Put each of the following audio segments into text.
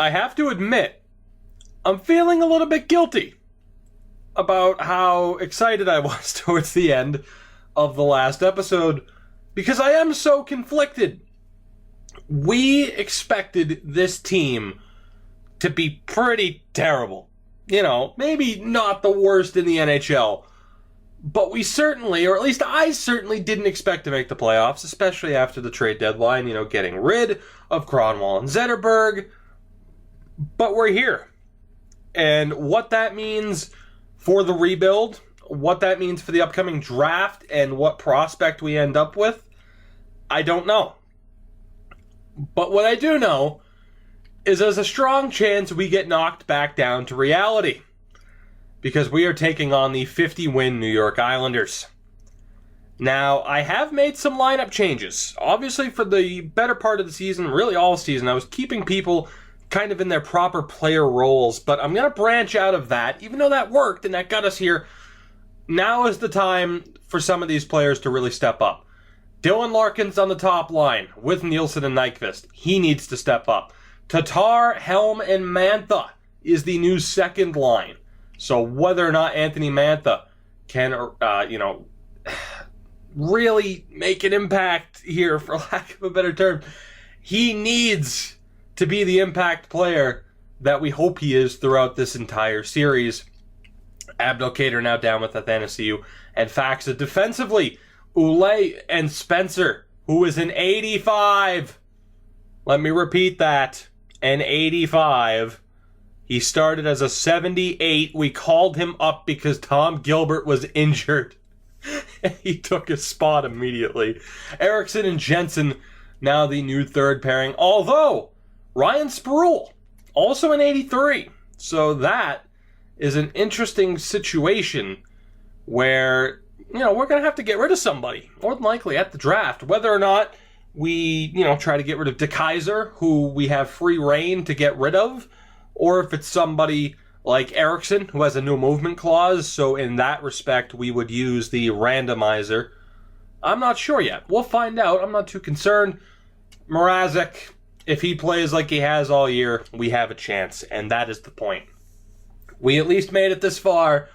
I have to admit, I'm feeling a little bit guilty about how excited I was towards the end of the last episode, because I am so conflicted. We expected this team to be pretty terrible. You know, maybe not the worst in the NHL, but we certainly, or at least I certainly didn't expect to make the playoffs, especially after the trade deadline, you know, getting rid of Kronwall and Zetterberg. But we're here. And what that means for the rebuild, what that means for the upcoming draft, and what prospect we end up with, I don't know. But what I do know is there's a strong chance we get knocked back down to reality, because we are taking on the 50-win New York Islanders. Now, I have made some lineup changes. Obviously, for the better part of the season, really all season, I was keeping people kind of in their proper player roles, but I'm going to branch out of that. Even though that worked and that got us here, now is the time for some of these players to really step up. Dylan Larkin's on the top line with Nielsen and Nyquist. He needs to step up. Tatar, Helm, and Mantha is the new second line. So whether or not Anthony Mantha can, really make an impact here, for lack of a better term, he needs to be the impact player that we hope he is throughout this entire series. Abdelkader now down with Athanasiou and Faxa. Defensively, Oulet and Spencer, who is an 85. Let me repeat that. An 85. He started as a 78. We called him up because Tom Gilbert was injured. He took his spot immediately. Eriksson and Jensen, now the new third pairing. Although, Ryan Sproul, also an 83. So that is an interesting situation where, we're going to have to get rid of somebody, more than likely at the draft. Whether or not we, try to get rid of DeKaiser, who we have free reign to get rid of, or if it's somebody like Eriksson, who has a no movement clause, so in that respect, we would use the randomizer. I'm not sure yet. We'll find out. I'm not too concerned. Mrazek, if he plays like he has all year, we have a chance, and that is the point. We at least made it this far.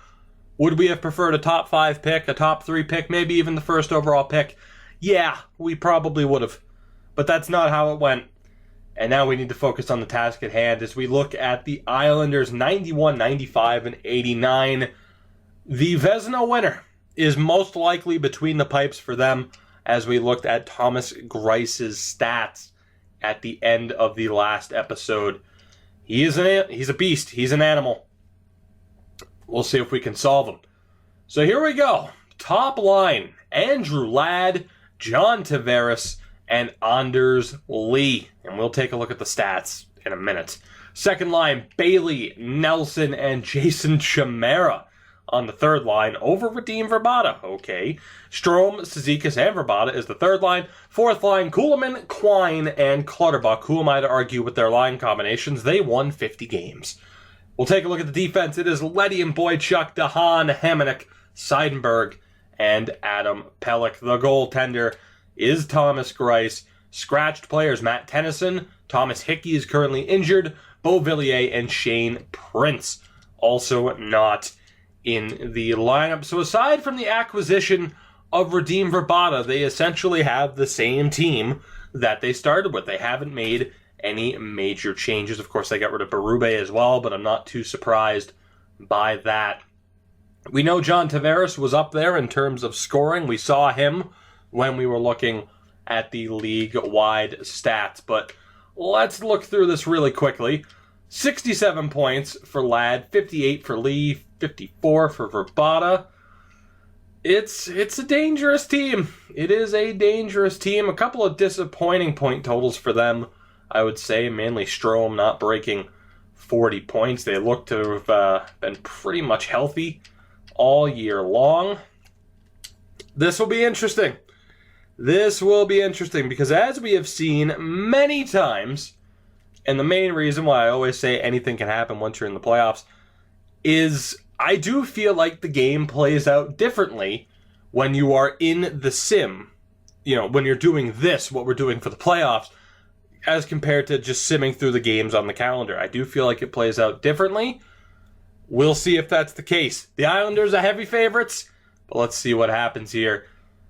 Would we have preferred a top 5 pick, a top 3 pick, maybe even the first overall pick? Yeah, we probably would have. But that's not how it went. And now we need to focus on the task at hand as we look at the Islanders 91, 95, and 89. The Vezina winner is most likely between the pipes for them, as we looked at Thomas Grice's stats at the end of the last episode. He's a beast. He's an animal. We'll see if we can solve him. So here we go. Top line, Andrew Ladd, John Tavares, and Anders Lee. And we'll take a look at the stats in a minute. Second line, Bailey, Nelson, and Jason Chimera. On the third line, over Radim Verbata. Okay. Strome, Cizikas, and Verbata is the third line. Fourth line, Kuhlman, Quine, and Clutterbuck. Who am I to argue with their line combinations? They won 50 games. We'll take a look at the defense. It is Leddy and Boychuk, DeHaan, Hamonic, Seidenberg, and Adam Pelech. The goaltender is Thomas Greiss. Scratched players, Matt Tennyson, Thomas Hickey is currently injured, Beauvillier, and Shane Prince also not in the lineup. So aside from the acquisition of Radim Verbata, they essentially have the same team that they started with. They haven't made any major changes. Of course, they got rid of Berube as well, but I'm not too surprised by that. We know John Tavares was up there in terms of scoring. We saw him when we were looking at the league-wide stats, but let's look through this really quickly. 67 points for Ladd, 58 for Lee, 54 for Verbata. It's a dangerous team. It is a dangerous team. A couple of disappointing point totals for them, I would say. Mainly Strome not breaking 40 points. They look to have been pretty much healthy all year long. This will be interesting. This will be interesting because as we have seen many times, and the main reason why I always say anything can happen once you're in the playoffs, is I do feel like the game plays out differently when you are in the sim. When you're doing this, what we're doing for the playoffs, as compared to just simming through the games on the calendar. I do feel like it plays out differently. We'll see if that's the case. The Islanders are heavy favorites, but let's see what happens here.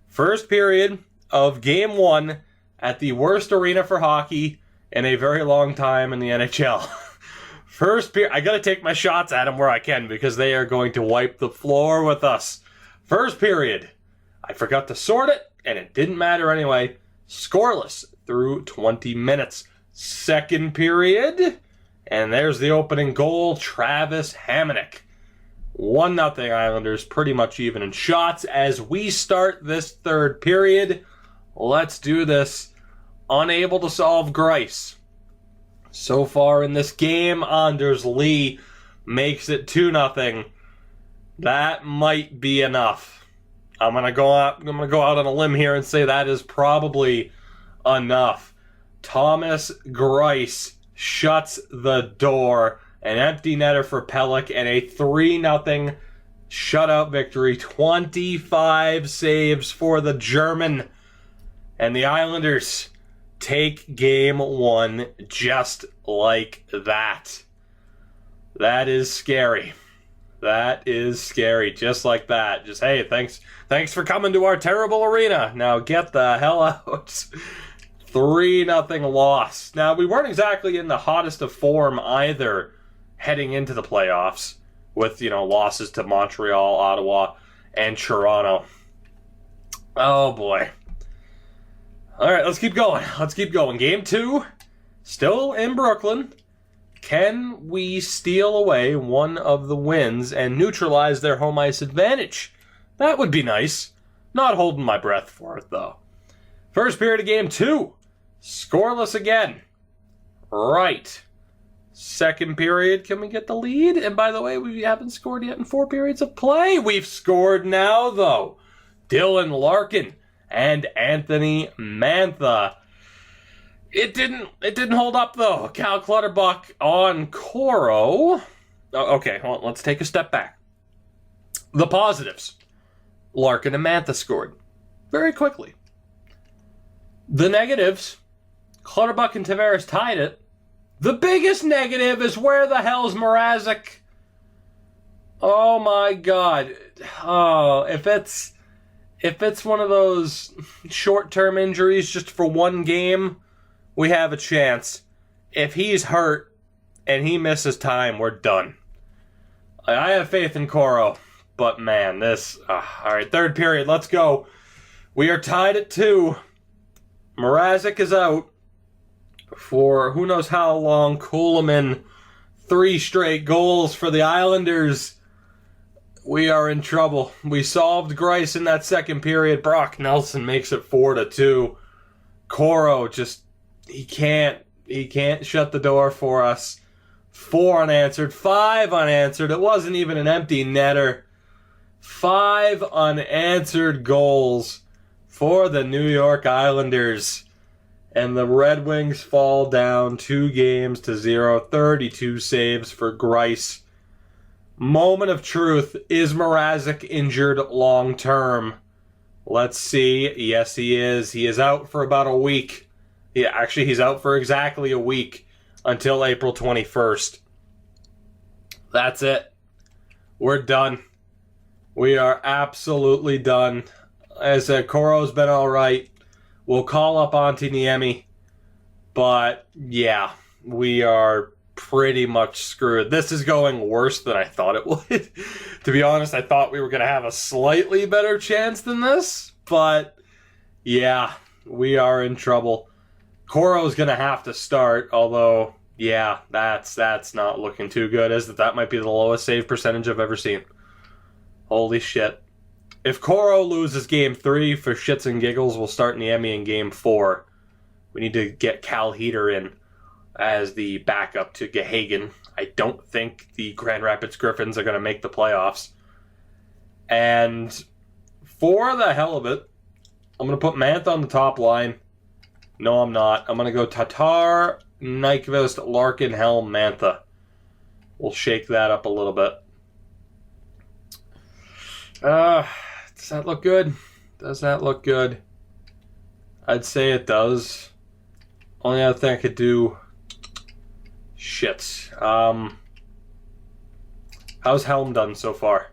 First period of Game 1 at the worst arena for hockey in a very long time in the NHL. First period, I gotta take my shots at them where I can because they are going to wipe the floor with us. First period, I forgot to sort it, and it didn't matter anyway. Scoreless through 20 minutes. Second period, and there's the opening goal, Travis Hamonic. 1-0 Islanders, pretty much even in shots as we start this third period. Let's do this. Unable to solve Greiss. So far in this game, Anders Lee makes it 2-0. That might be enough. I'm gonna go out on a limb here and say that is probably enough. Thomas Greiss shuts the door. An empty netter for Pelech and a 3-0 shutout victory. 25 saves for the German. And the Islanders take Game 1 just like that. That is scary. That is scary, just like that. Just, hey, thanks for coming to our terrible arena. Now get the hell out. 3-0 loss. Now, we weren't exactly in the hottest of form either heading into the playoffs with, losses to Montreal, Ottawa, and Toronto. Oh, boy. All right, let's keep going. Game 2, still in Brooklyn. Can we steal away one of the wins and neutralize their home ice advantage? That would be nice. Not holding my breath for it, though. First period of Game 2. Scoreless again. Right. Second period, can we get the lead? And by the way, we haven't scored yet in 4 periods of play. We've scored now, though. Dylan Larkin and Anthony Mantha. It didn't hold up, though. Cal Clutterbuck on Coro. Okay, well, let's take a step back. The positives. Larkin and Mantha scored very quickly. The negatives. Clutterbuck and Tavares tied it. The biggest negative is where the hell's Mrazek? Oh, my God. Oh, if it's one of those short-term injuries just for one game, we have a chance. If he's hurt and he misses time, we're done. I have faith in Coro, but man, this... all right, third period, let's go. We are tied at 2. Mrazek is out for who knows how long. Kuhlman, 3 straight goals for the Islanders. We are in trouble. We solved Greiss in that second period. Brock Nelson makes it 4-2. Coro just... He can't shut the door for us. 4 unanswered, 5 unanswered. It wasn't even an empty netter. 5 unanswered goals for the New York Islanders. And the Red Wings fall down 2-0. 32 saves for Greiss. Moment of truth. Is Mrazek injured long term? Let's see. Yes, he is. He is out for about a week. Yeah, actually, he's out for exactly a week until April 21st. That's it. We're done. We are absolutely done. As I said, Coro's been all right. We'll call up Antti Niemi. But, yeah, we are pretty much screwed. This is going worse than I thought it would. To be honest, I thought we were going to have a slightly better chance than this. But, yeah, we are in trouble. Coro's going to have to start, although, yeah, that's not looking too good, as that might be the lowest save percentage I've ever seen. Holy shit. If Coro loses Game 3 for shits and giggles, we'll start Niemi in Game 4. We need to get Cal Heater in as the backup to Gahagen. I don't think the Grand Rapids Griffins are going to make the playoffs. And for the hell of it, I'm going to put Mantha on the top line. No, I'm not. I'm going to go Tatar, Nyquist, Larkin, Helm, Mantha. We'll shake that up a little bit. Does that look good? Does that look good? I'd say it does. Only other thing I could do... Shit. How's Helm done so far?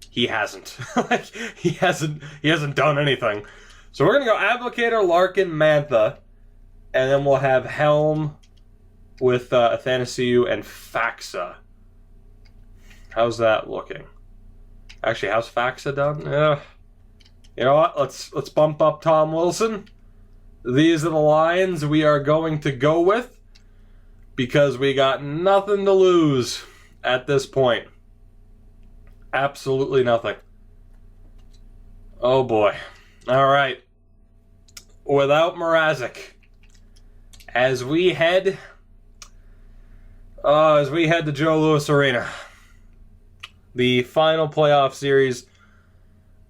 He hasn't. he hasn't done anything. So we're going to go Applicator, Larkin, Mantha. And then we'll have Helm with Athanasiou and Faxa. How's that looking? Actually, how's Faxa done? You know what? Let's bump up Tom Wilson. These are the lines we are going to go with because we got nothing to lose at this point. Absolutely nothing. Oh boy. All right. Without Mrazek, as we head to Joe Louis Arena, the final playoff series.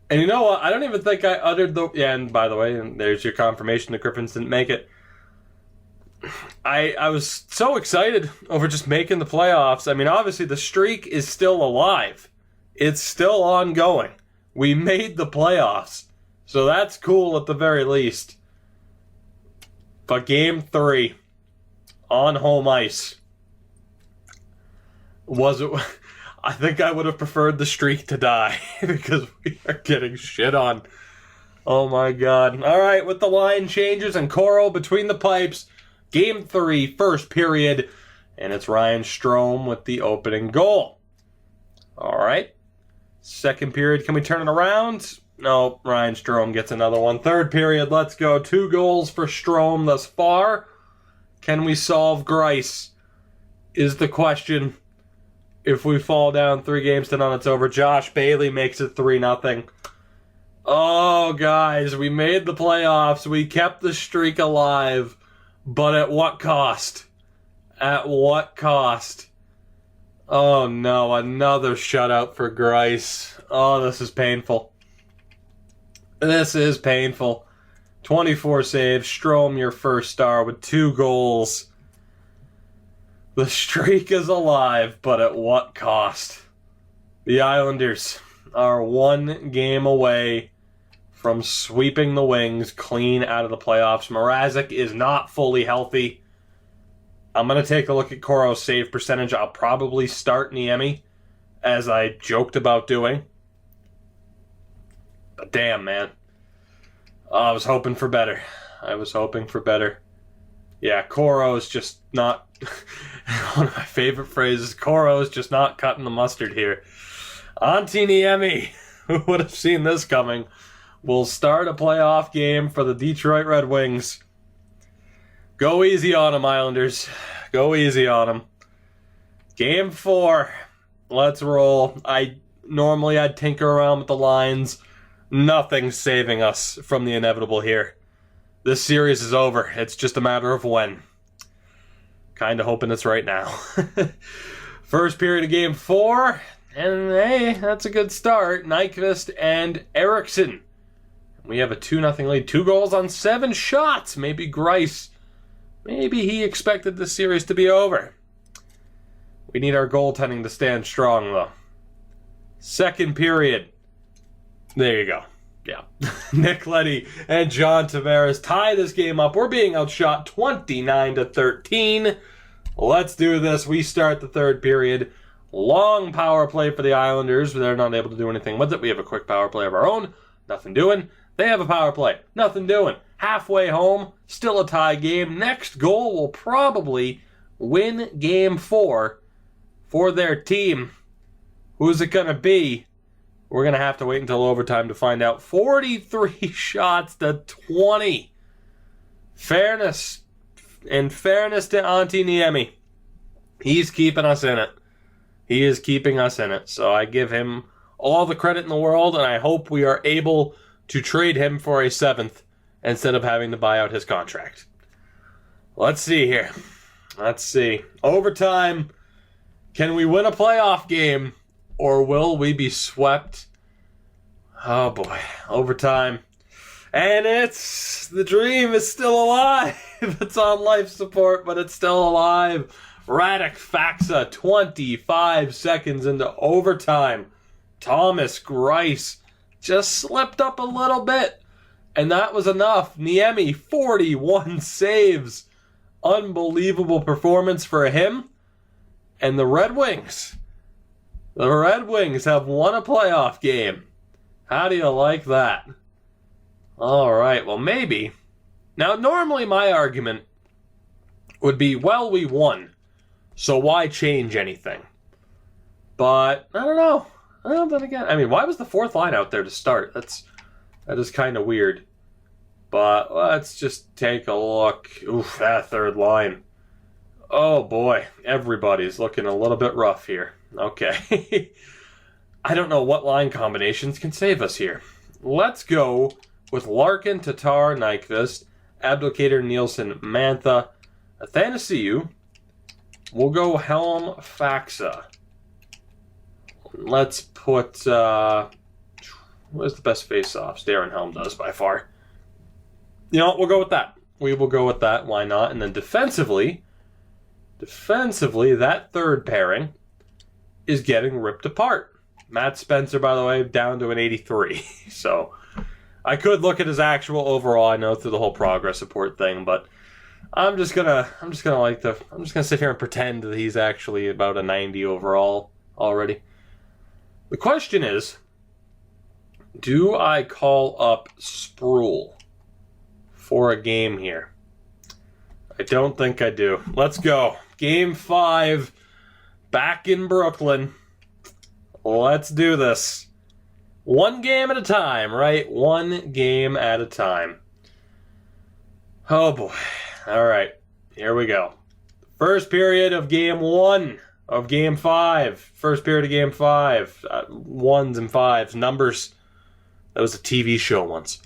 And you know what? I don't even think I uttered the... Yeah, and by the way, and there's your confirmation the Griffins didn't make it. I was so excited over just making the playoffs. I mean, obviously the streak is still alive. It's still ongoing. We made the playoffs. So that's cool at the very least. But Game 3 on home ice was it... I think I would have preferred the streak to die because we are getting shit on. Oh my god. Alright, with the line changes and Coro between the pipes. Game 3, first period. And it's Ryan Strome with the opening goal. Alright. Second period, can we turn it around? No, Ryan Strome gets another one. Third period, let's go. 2 goals for Strome thus far. Can we solve Grice? Is the question. If we fall down 3 games to none, it's over. Josh Bailey makes it 3-0. Oh, guys, we made the playoffs. We kept the streak alive. But at what cost? At what cost? Oh, no, another shutout for Grice. Oh, this is painful. This is painful. 24 saves. Strome, your first star with 2 goals. The streak is alive, but at what cost? The Islanders are 1 game away from sweeping the Wings clean out of the playoffs. Mrazek is not fully healthy. I'm going to take a look at Coro's save percentage. I'll probably start Niemi, as I joked about doing. But damn, man. I was hoping for better. Yeah, Coro is just not... One of my favorite phrases, Coro is just not cutting the mustard here. Antti Niemi, who would have seen this coming, will start a playoff game for the Detroit Red Wings. Go easy on them, Islanders. Go easy on them. Game 4. Let's roll. Normally I'd tinker around with the lines. Nothing's saving us from the inevitable here. This series is over. It's just a matter of when. Kind of hoping it's right now. First period of Game 4. And hey, that's a good start. Nyquist and Eriksson. We have a 2-0 lead. 2 goals on 7 shots. Maybe Grice. Maybe he expected this series to be over. We need our goaltending to stand strong, though. Second period. There you go. Yeah. Nick Leddy and John Tavares tie this game up. We're being outshot 29-13. Let's do this. We start the third period. Long power play for the Islanders. They're not able to do anything with it. We have a quick power play of our own. Nothing doing. They have a power play. Nothing doing. Halfway home. Still a tie game. Next goal will probably win Game 4 for their team. Who's it going to be? We're going to have to wait until overtime to find out. 43 shots to 20. Fairness. In fairness to Antti Niemi, he's keeping us in it. He is keeping us in it. So I give him all the credit in the world, and I hope we are able to trade him for a 7th instead of having to buy out his contract. Let's see here. Let's see. Overtime. Can we win a playoff game? Or will we be swept? Oh boy. Overtime. And the dream is still alive. It's on life support, but it's still alive. Radek Faksa, 25 seconds into overtime. Thomas Greiss just slipped up a little bit. And that was enough. Niemi, 41 saves. Unbelievable performance for him. And the Red Wings. The Red Wings have won a playoff game. How do you like that? All right, well, maybe. Now, normally my argument would be, well, we won, so why change anything? But, I don't know. Well, then again, I mean, why was the fourth line out there to start? That is kind of weird. But let's just take a look. Oof, that third line. Oh, boy. Everybody's looking a little bit rough here. Okay. I don't know what line combinations can save us here. Let's go with Larkin, Tatar, Nyquist, Abdelkader, Nielsen, Mantha, Athanasiou. We'll go Helm, Faxa. Let's put, what's the best face-offs? Darren Helm does by far. You know what? We'll go with that. We will go with that. Why not? And then defensively, that third pairing is getting ripped apart. Matt Spencer, by the way, down to an 83. So I could look at his actual overall, I know, through the whole progress support thing, but I'm just gonna sit here and pretend that he's actually about a 90 overall already. The question is, do I call up Sproul for a game here? I don't think I do. Let's go. Game 5, back in Brooklyn. Let's do this. One game at a time, right? One game at a time. Oh boy. All right. Here we go. First period of game 1 of game 5. First period of game 5. Ones and fives. Numbers. That was a TV show once.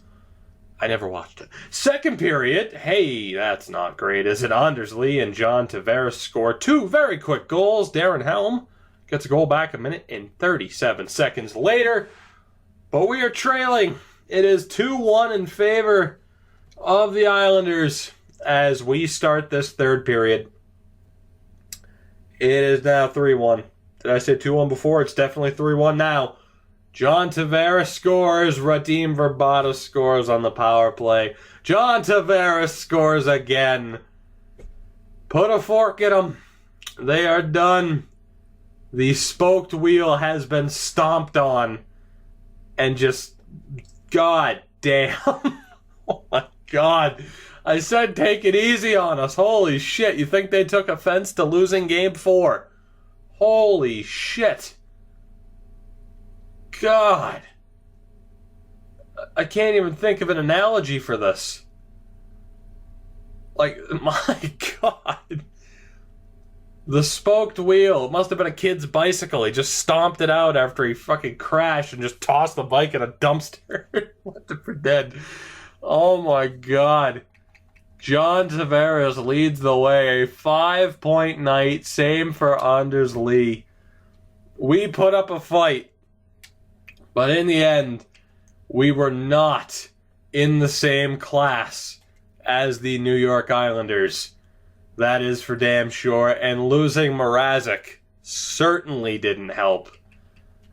I never watched it. Second period. Hey, that's not great, is it? Anders Lee and John Tavares score 2 very quick goals. Darren Helm gets a goal back a minute and 37 seconds later. But we are trailing. It is 2-1 in favor of the Islanders as we start this third period. It is now 3-1. Did I say 2-1 before? It's definitely 3-1 now. John Tavares scores. Radim Verbata scores on the power play. John Tavares scores again. Put a fork in them. They are done. The spoked wheel has been stomped on. And just, god damn. Oh my god. I said take it easy on us. Holy shit. You think they took offense to losing game 4? Holy shit. God. I can't even think of an analogy for this. Like, my god. The spoked wheel. It must have been a kid's bicycle. He just stomped it out after he fucking crashed and just tossed the bike in a dumpster. Left it for dead. Oh my god. John Tavares leads the way. A 5-point night. Same for Anders Lee. We put up a fight. But in the end, we were not in the same class as the New York Islanders. That is for damn sure. And losing Mrazek certainly didn't help.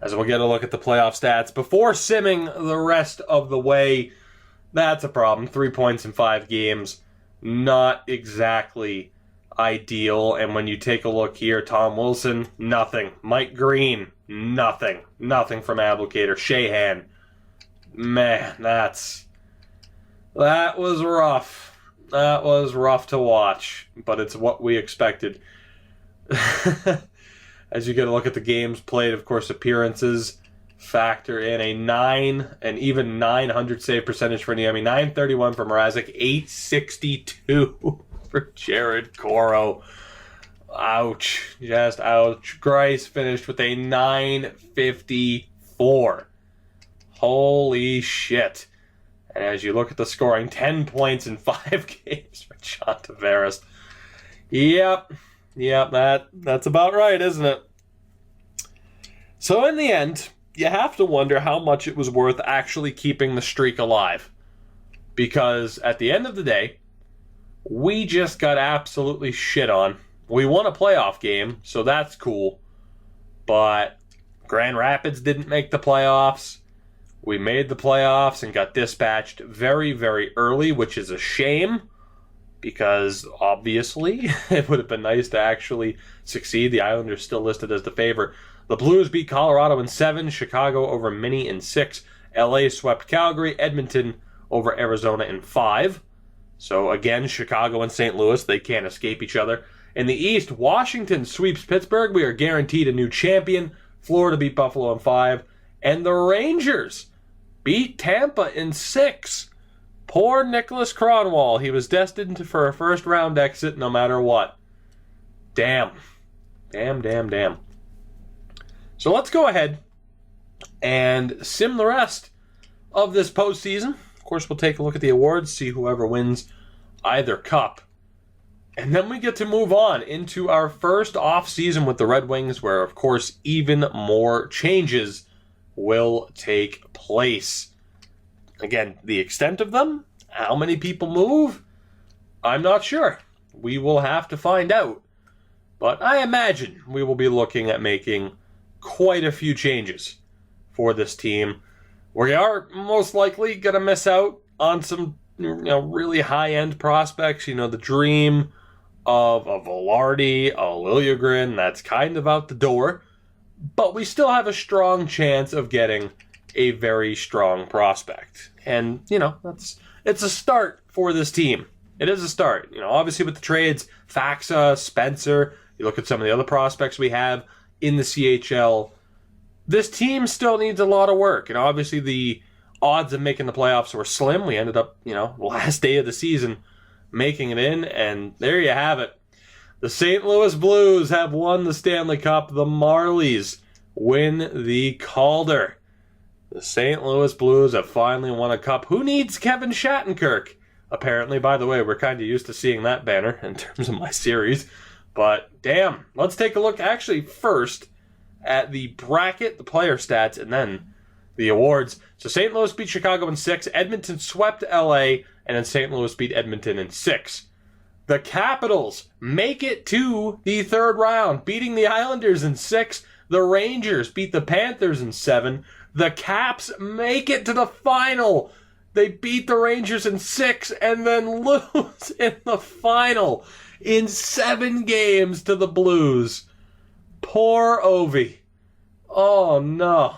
As we'll get a look at the playoff stats before simming the rest of the way. That's a problem. 3 points in 5 games. Not exactly ideal. And when you take a look here, Tom Wilson, nothing. Mike Green, nothing. Nothing from Abdelkader. Shahan, man, that was rough. That was rough to watch, but it's what we expected. As you get a look at the games played, of course, appearances factor in an even 900 save percentage for Niemi, 931 for Mrazek, 862 for Jared Coro. Ouch. Just ouch. Grice finished with a 954. Holy shit. And as you look at the scoring, 10 points in 5 games for John Tavares. Yep, that's about right, isn't it? So in the end, you have to wonder how much it was worth actually keeping the streak alive. Because at the end of the day, we just got absolutely shit on. We won a playoff game, so that's cool. But Grand Rapids didn't make the playoffs. We made the playoffs and got dispatched very, very early, which is a shame. because obviously it would have been nice to actually succeed. The Islanders still listed as the favorite. The Blues beat Colorado in 7, Chicago over Minnie in 6, LA swept Calgary, Edmonton over Arizona in 5. So again, Chicago and St. Louis, they can't escape each other. In the East, Washington sweeps Pittsburgh. We are guaranteed a new champion. Florida beat Buffalo in 5. And the Rangers beat Tampa in 6. Poor Nicholas Kronwall. He was destined for a first-round exit no matter what. Damn. Damn. So let's go ahead and sim the rest of this postseason. Of course, we'll take a look at the awards, see whoever wins either cup. And then we get to move on into our first off-season with the Red Wings, where, of course, even more changes will take place. Again, the extent of them, how many people move, I'm not sure. We will have to find out. But I imagine we will be looking at making quite a few changes for this team. We are most likely going to miss out on some really high-end prospects. The dream of a Velarde, a Liljegren, that's kind of out the door. But we still have a strong chance of getting a very strong prospect. And, it's a start for this team. It is a start. Obviously with the trades, Faxa, Spencer, you look at some of the other prospects we have in the CHL, this team still needs a lot of work. And obviously the odds of making the playoffs were slim. We ended up, last day of the season making it in, and there you have it. The St. Louis Blues have won the Stanley Cup. The Marlies win the Calder. The St. Louis Blues have finally won a cup. Who needs Kevin Shattenkirk? Apparently, by the way, we're kind of used to seeing that banner in terms of my series. But damn, let's take a look actually first at the bracket, the player stats, and then the awards. So St. Louis beat Chicago in 6. Edmonton swept LA, and then St. Louis beat Edmonton in 6. The Capitals make it to the third round, beating the Islanders in 6. The Rangers beat the Panthers in 7. The Caps make it to the final. They beat the Rangers in 6 and then lose in the final in 7 games to the Blues. Poor Ovi. Oh, no.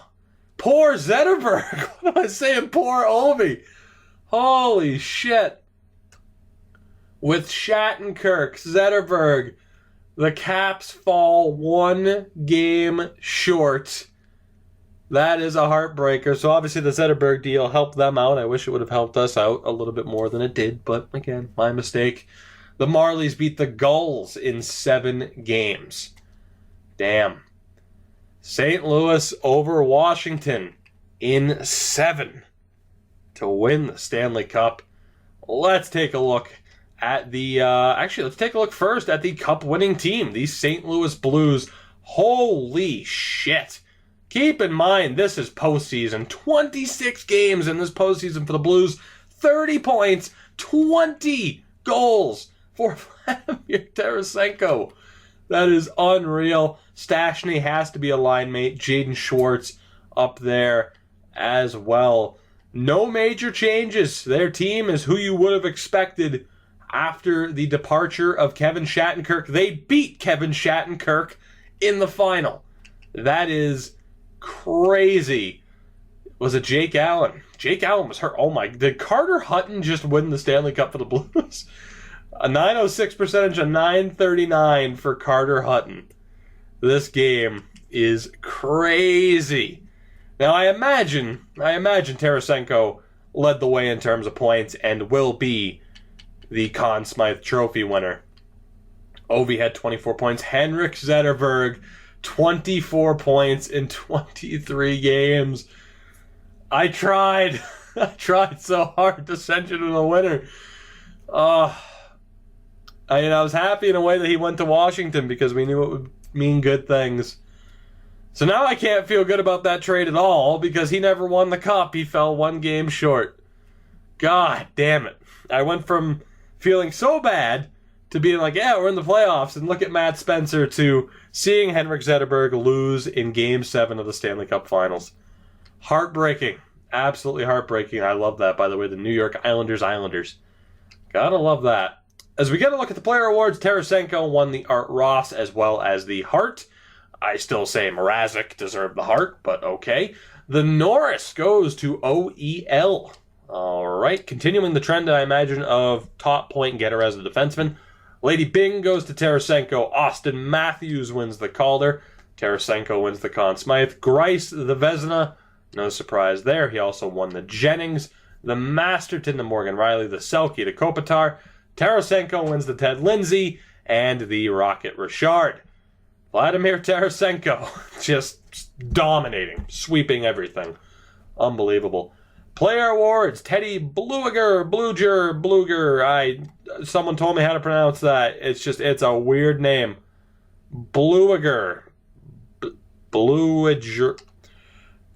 Poor Zetterberg. What am I saying? Poor Ovi. Holy shit. With Shattenkirk, Zetterberg, the Caps fall 1 game short. That is a heartbreaker. So obviously the Zetterberg deal helped them out. I wish it would have helped us out a little bit more than it did. But again, my mistake. The Marlies beat the Gulls in 7 games. Damn. St. Louis over Washington in 7 to win the Stanley Cup. Let's take a look at the... let's take a look first at the Cup-winning team, the St. Louis Blues. Holy shit. Keep in mind, this is postseason. 26 games in this postseason for the Blues. 30 points, 20 goals for Vladimir Tarasenko. That is unreal. Stastny has to be a line mate. Jaden Schwartz up there as well. No major changes. Their team is who you would have expected after the departure of Kevin Shattenkirk. They beat Kevin Shattenkirk in the final. That is crazy. Was it Jake Allen? Jake Allen was hurt. Oh my, did Carter Hutton just win the Stanley Cup for the Blues? A .906 percentage, a .939 for Carter Hutton. This game is crazy. Now I imagine Tarasenko led the way in terms of points and will be the Conn Smythe Trophy winner. Ovi had 24 points. Henrik Zetterberg, 24 points in 23 games. I tried so hard to send you to the winner. I was happy in a way that he went to Washington because we knew it would mean good things. So now I can't feel good about that trade at all because he never won the cup. He fell 1 game short. God damn it. I went from feeling so bad to being like, yeah, we're in the playoffs, and look at Matt Spencer, to seeing Henrik Zetterberg lose in Game 7 of the Stanley Cup Finals. Heartbreaking. Absolutely heartbreaking. I love that, by the way, the New York Islanders. Gotta love that. As we get a look at the player awards, Tarasenko won the Art Ross as well as the Hart. I still say Mrazek deserved the Hart, but okay. The Norris goes to OEL. All right, continuing the trend, I imagine, of top point getter as a defenseman. Lady Byng goes to Tarasenko. Austin Matthews wins the Calder. Tarasenko wins the Conn Smythe. Greiss, the Vezina. No surprise there. He also won the Jennings. The Masterton, the Morgan Riley. The Selke, the Kopitar. Tarasenko wins the Ted Lindsay. And the Rocket Richard. Vladimir Tarasenko, just dominating, sweeping everything. Unbelievable. Player awards, Teddy Bluger. Someone told me how to pronounce that. It's a weird name. Bluger. Bluger.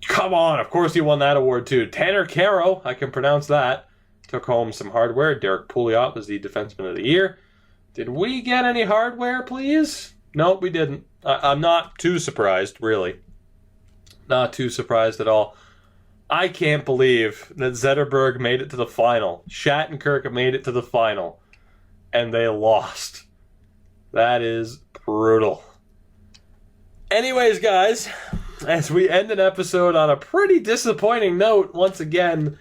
Come on, of course he won that award too. Tanner Caro, I can pronounce that. Took home some hardware. Derek Pouliot was the Defenseman of the Year. Did we get any hardware, please? Nope, we didn't. I'm not too surprised, really. Not too surprised at all. I can't believe that Zetterberg made it to the final. Shattenkirk made it to the final. And they lost. That is brutal. Anyways, guys, as we end an episode on a pretty disappointing note, once again,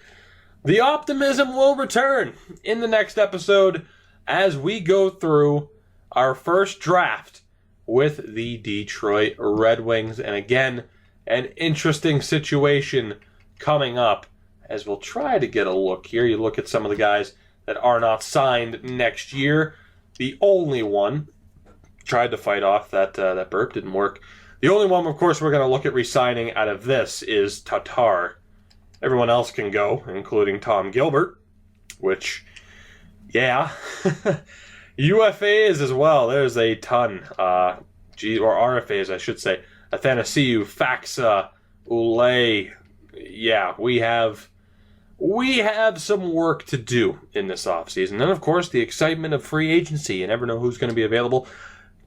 the optimism will return in the next episode as we go through our first draft with the Detroit Red Wings. And again, an interesting situation coming up as we'll try to get a look here. You look at some of the guys that are not signed next year. The only one, tried to fight off that burp, didn't work. The only one, of course, we're going to look at re-signing out of this is Tatar. Everyone else can go, including Tom Gilbert, which, yeah. UFAs as well. There's a ton. Or RFAs, I should say. Athanasiou, Faxa, Ulay. Yeah, we have some work to do in this offseason. And, of course, the excitement of free agency. You never know who's going to be available.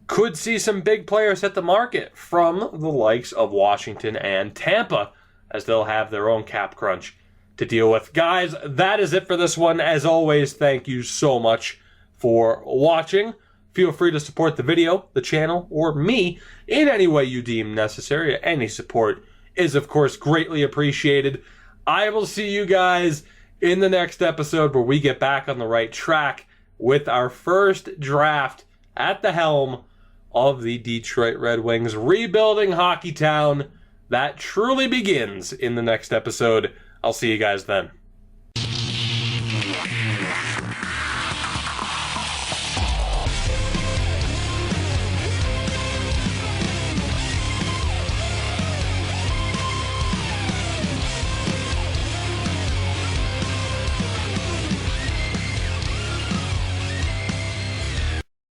Could see some big players hit the market from the likes of Washington and Tampa, as they'll have their own cap crunch to deal with. Guys, that is it for this one. As always, thank you so much for watching. Feel free to support the video, the channel, or me in any way you deem necessary. Any support is, of course, greatly appreciated. I will see you guys in the next episode where we get back on the right track with our first draft at the helm of the Detroit Red Wings, rebuilding Hockey Town. That truly begins in the next episode. I'll see you guys then.